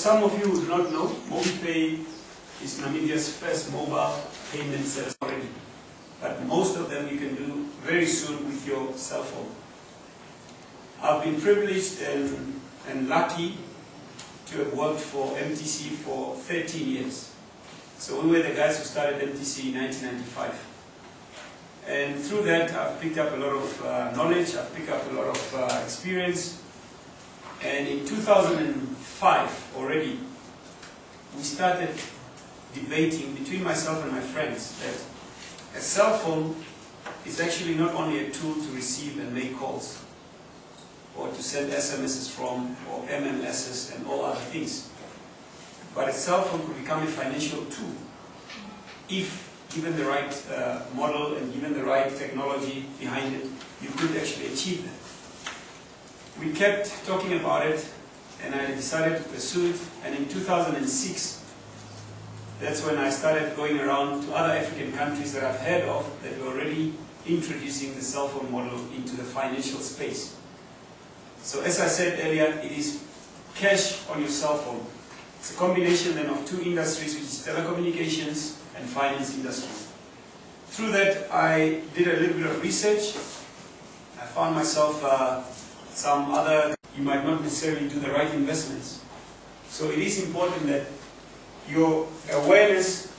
some of you who do not know, Mobipay is Namibia's first mobile payment service already. But most of them you can do very soon with your cell phone. I've been privileged and lucky to have worked for MTC for 13 years. So we were the guys who started MTC in 1995. And through that I've picked up a lot of knowledge, I've picked up a lot of experience. And in 2005 already, we started debating between myself and my friends that a cell phone is actually not only a tool to receive and make calls, or to send SMSs from, or MMSs and all other things. But a cell phone could become a financial tool if given the right model and given the right technology behind it, you could actually achieve that. We kept talking about it, and I decided to pursue it, and in 2006, that's when I started going around to other African countries that I've heard of that were already introducing the cell phone model into the financial space. So as I said earlier, it is cash on your cell phone. It's a combination then of two industries, which is telecommunications and finance industry. Through that, I did a little bit of research. I found myself some other, you might not necessarily do the right investments. So it is important that your awareness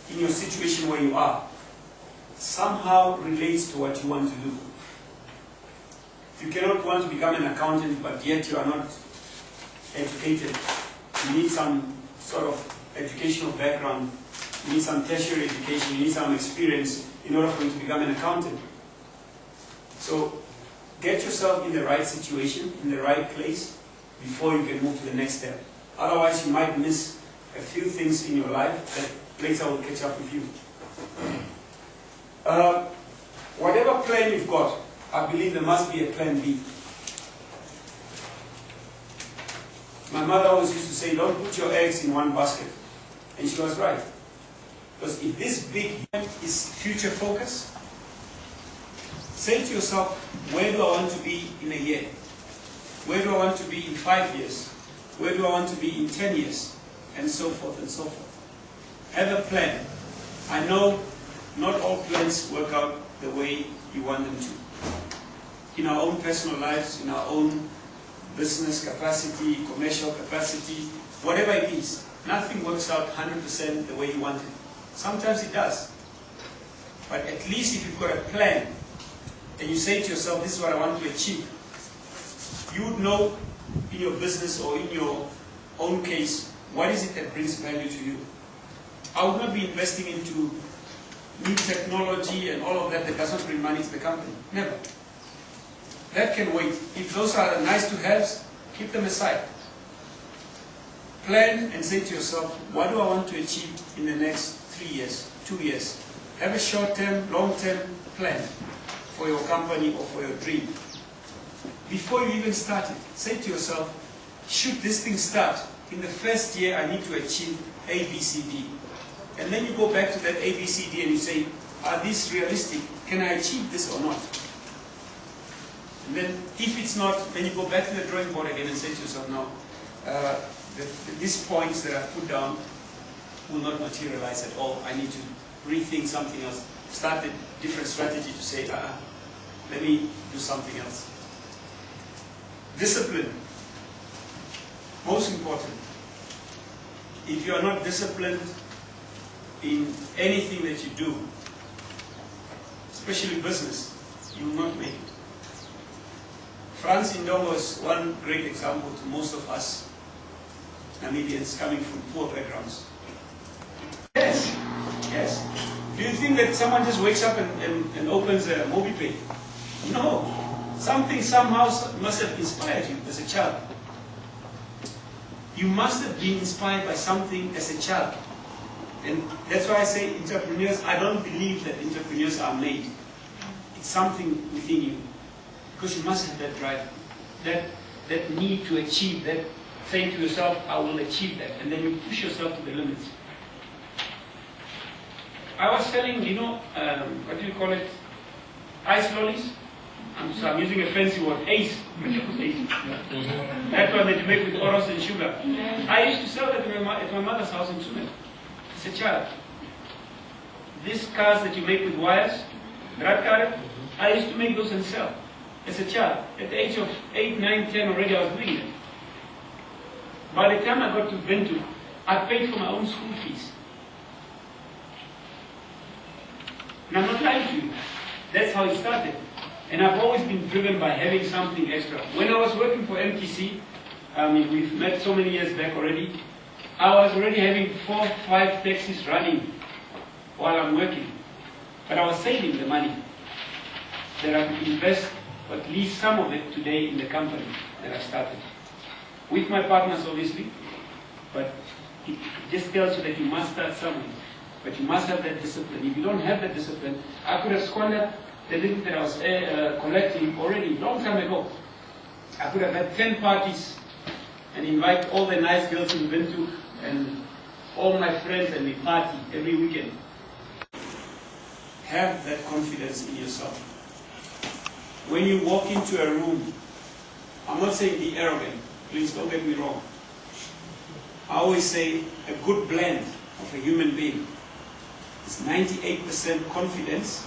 in your situation where you are somehow relates to what you want to do. You cannot want to become an accountant, but yet you are not educated. You need some sort of educational background, you need some tertiary education, you need some experience in order for you to become an accountant. So get yourself in the right situation, in the right place, before you can move to the next step. Otherwise, you might miss a few things in your life that later will catch up with you. Whatever plan you've got, I believe there must be a plan B. My mother always used to say, don't put your eggs in one basket. And she was right. Because if this big is future focus, say to yourself, where do I want to be in a year? Where do I want to be in 5 years? Where do I want to be in 10 years? And so forth and so forth. Have a plan. I know not all plans work out the way you want them to. In our own personal lives, in our own business capacity, commercial capacity, whatever it is, nothing works out 100% the way you want it. Sometimes it does. But at least if you've got a plan, and you say to yourself, this is what I want to achieve, you would know in your business or in your own case, what is it that brings value to you? I would not be investing into new technology and all of that that does not bring money to the company. Never. That can wait. If those are nice to haves, keep them aside. Plan and say to yourself, what do I want to achieve in the next 3 years, 2 years? Have a short-term, long-term plan for your company or for your dream. Before you even start it, say to yourself, should this thing start, in the first year I need to achieve A, B, C, D. And then you go back to that A, B, C, D and you say, are these realistic? Can I achieve this or not? And then if it's not, then you go back to the drawing board again and say to yourself, no, these points that I've put down will not materialize at all. I need to rethink something else. Start a different strategy to say, let me do something else. Discipline. Most important. If you are not disciplined in anything that you do, especially business, you will not make it. Frans Indongo is one great example to most of us Namibians coming from poor backgrounds. Yes, yes. Do you think that someone just wakes up and opens a Mobipay? No. Something somehow must have inspired you as a child. You must have been inspired by something as a child. And that's why I say entrepreneurs, I don't believe that entrepreneurs are made. It's something within you. Because you must have that drive, that need to achieve, that saying to yourself, I will achieve that. And then you push yourself to the limits. I was selling, what do you call it? Ice lollies. So I'm using a fancy word, ACE. That one that you make with oros and sugar. I used to sell that at my mother's house in Sumet as a child. These cars that you make with wires, Radkar, I used to make those and sell as a child. At the age of 8, 9, 10 already I was doing it. By the time I got to Bentu, I paid for my own school fees. And I'm not lying to you. That's how it started. And I've always been driven by having something extra. When I was working for MTC, we've met so many years back already, I was already having 4, 5 taxis running while I'm working. But I was saving the money that I could invest, at least some of it today, in the company that I started. With my partners, obviously, but it just tells you that you must start somewhere. But you must have that discipline. If you don't have that discipline, I could have squandered the little that I was collecting already, long time ago. I could have had 10 parties and invite all the nice girls in Bentu and all my friends, and we party every weekend. Have that confidence in yourself. When you walk into a room, I'm not saying be arrogant, please don't get me wrong. I always say a good blend of a human being is 98% confidence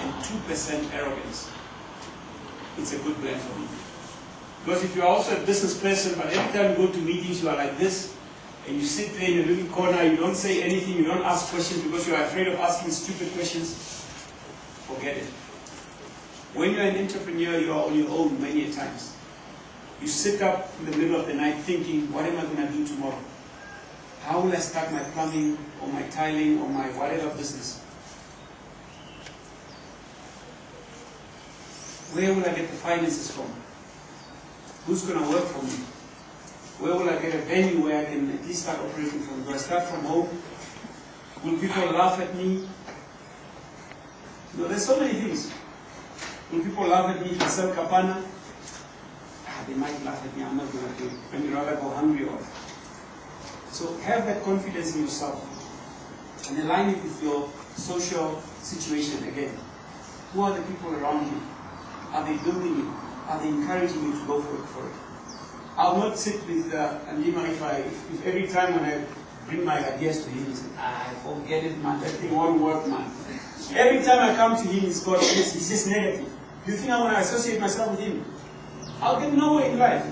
and 2% arrogance. It's a good blend for me. Because if you're also a business person, but every time you go to meetings you are like this, and you sit there in a little corner, you don't say anything, you don't ask questions because you're afraid of asking stupid questions, forget it. When you're an entrepreneur, you are on your own many a times. You sit up in the middle of the night thinking, what am I going to do tomorrow? How will I start my plumbing, or my tiling, or my whatever business? Where will I get the finances from? Who's going to work for me? Where will I get a venue where I can at least start operating from? Do I start from home? Will people laugh at me? There's so many things. Will people laugh at me if I sell kapana? They might laugh at me, I'm not going to do it. Let me rather go hungry off. So have that confidence in yourself and align it with your social situation again. Who are the people around you? Are they building you? Are they encouraging you to go for it? I'll not sit with Andima if every time when I bring my ideas to him, he says, forget it, man, that thing won't work, man. Every time I come to him, he's just negative. Do you think I want to associate myself with him? I'll get nowhere in life.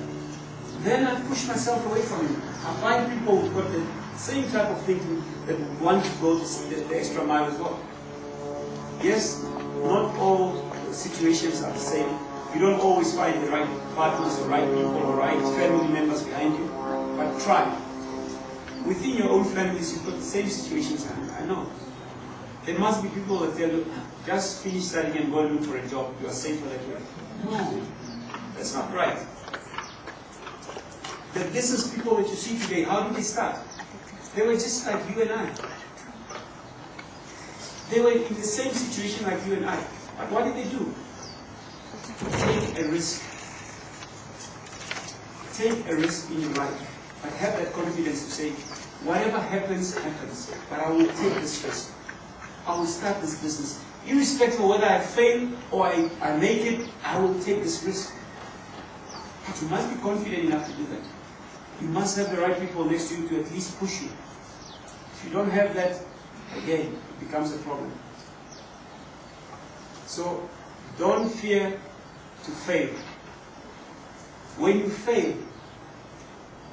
Then I push myself away from him. I find people who've got the same type of thinking that want to go to see the extra mile as well. Yes, not all situations are the same. You don't always find the right partners, or right people, or right family members behind you. But try. Within your own families, you've got the same situations. I know. There must be people that tell you, just finish studying and go and look for a job. You are safer that way. No, that's not right. The business people that you see today, how did they start? They were just like you and I. They were in the same situation like you and I. But what did they do? Take a risk. Take a risk in your life. But have that confidence to say, whatever happens, happens. But I will take this risk. I will start this business. Irrespective of whether I fail or I make it, I will take this risk. But you must be confident enough to do that. You must have the right people next to you to at least push you. If you don't have that, again, it becomes a problem. So, don't fear to fail. When you fail,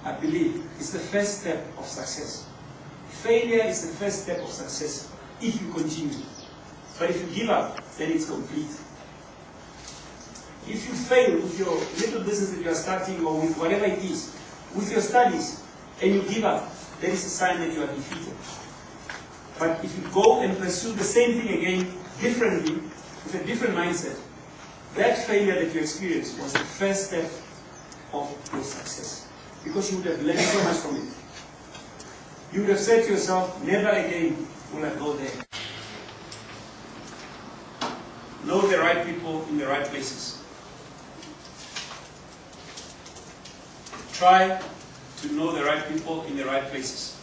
I believe, it's the first step of success. Failure is the first step of success if you continue. But if you give up, then it's complete. If you fail with your little business that you are starting, or with whatever it is, with your studies, and you give up, that is a sign that you are defeated. But if you go and pursue the same thing again, differently, with a different mindset, that failure that you experienced was the first step of your success. Because you would have learned so much from it. You would have said to yourself, never again will I go there. Know the right people in the right places. Try to know the right people in the right places.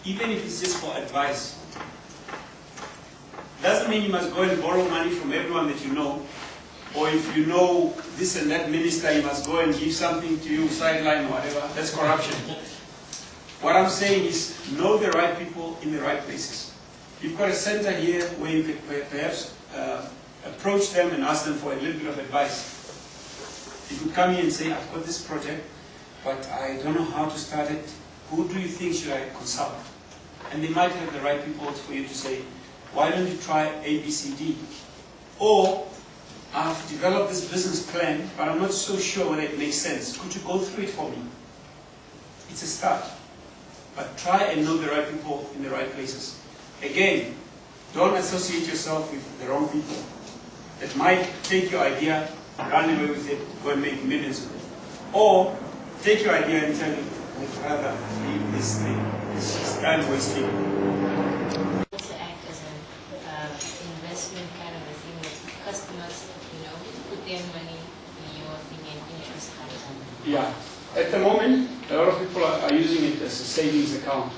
Even if it's just for advice. Doesn't mean you must go and borrow money from everyone that you know. or if you know this and that minister, he must go and give something to you, sideline or whatever. That's corruption. What I'm saying is, know the right people in the right places. You've got a center here where you could perhaps approach them and ask them for a little bit of advice. You could come here and say, I've got this project, but I don't know how to start it. Who do you think should I consult? And they might have the right people for you to say, why don't you try A, B, C, D? Or, I've developed this business plan, but I'm not so sure whether it makes sense. Could you go through it for me? It's a start. But try and know the right people in the right places. Again, don't associate yourself with the wrong people that might take your idea, run away with it, go and make millions of it. Or take your idea and tell you, I'd rather leave this thing. It's just time wasting. To act as an investment kind of a thing with customers, put their money in your thing and interest comes on. Yeah. At the moment, a lot of people are using it as a savings account.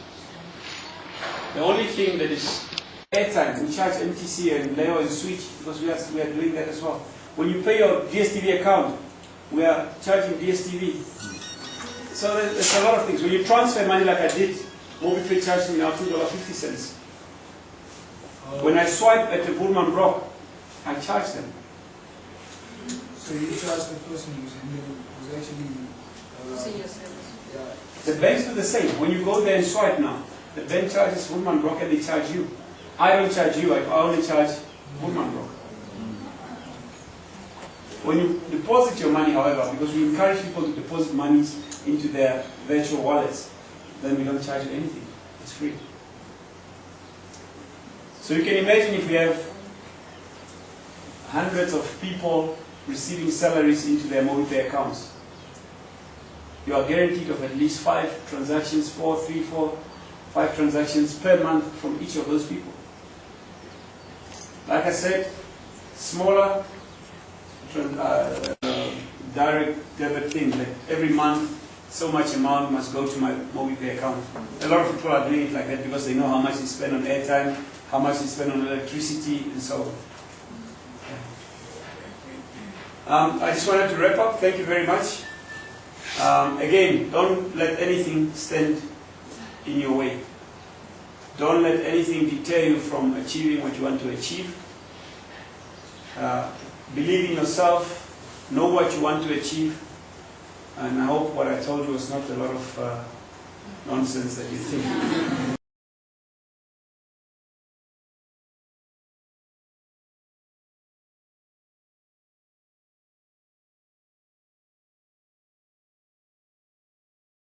The only thing that is airtime, we charge MTC and Leo and Switch because we are doing that as well. When you pay your DSTV account, we are charging DSTV. So there's a lot of things. When you transfer money like I did, Mobipay charged me now $2.50. When I swipe at the Woolman Brock, I charge them. So you charge the person who's actually... The banks do the same. When you go there and swipe now, the bank charges Woolman Brock and they charge you. I don't charge you, I only charge Woolman Brock. When you deposit your money, however, because we encourage people to deposit monies into their virtual wallets, then we don't charge you anything. It's free. So you can imagine if we have hundreds of people receiving salaries into their Mobipay accounts. You are guaranteed of at least 5 transactions, 5 transactions per month from each of those people. Like I said, smaller direct debit thing, like every month so much amount must go to my Mobipay account. A lot of people are doing it like that because they know how much they spend on airtime, how much they spend on electricity, and so on. I just wanted to wrap up. Thank you very much. Again, don't let anything stand in your way. Don't let anything deter you from achieving what you want to achieve. Believe in yourself, know what you want to achieve, and I hope what I told you was not a lot of nonsense that you think.